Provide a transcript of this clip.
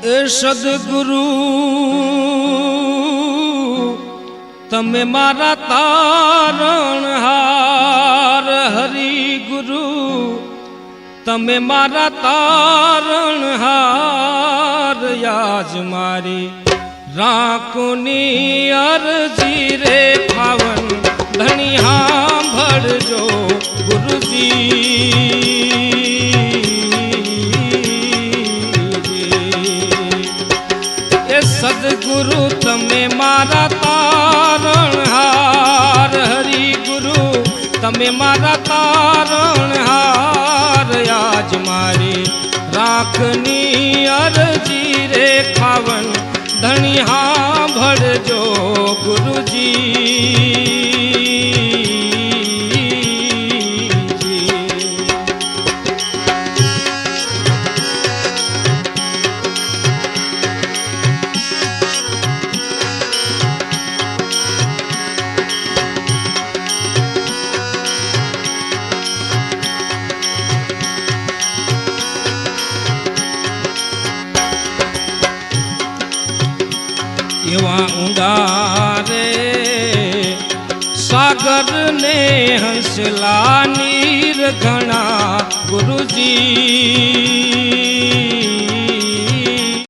ए सदगुरु तमे मारा तारणहार, हरि गुरु तमे मारा तारणहार। याज मारी राखुनी अरजी रे खावन धनी सांभळजो गुरुजी। सदगुरु तमे मारा तारणहार, हरि गुरु तमे मारा तारणहार। आज मारी राखनी अरजी रे खावन धनी सांभळजो गुरुजी। एवा ऊंडा रे सागर ने हंसला नीर घना गुरुजी।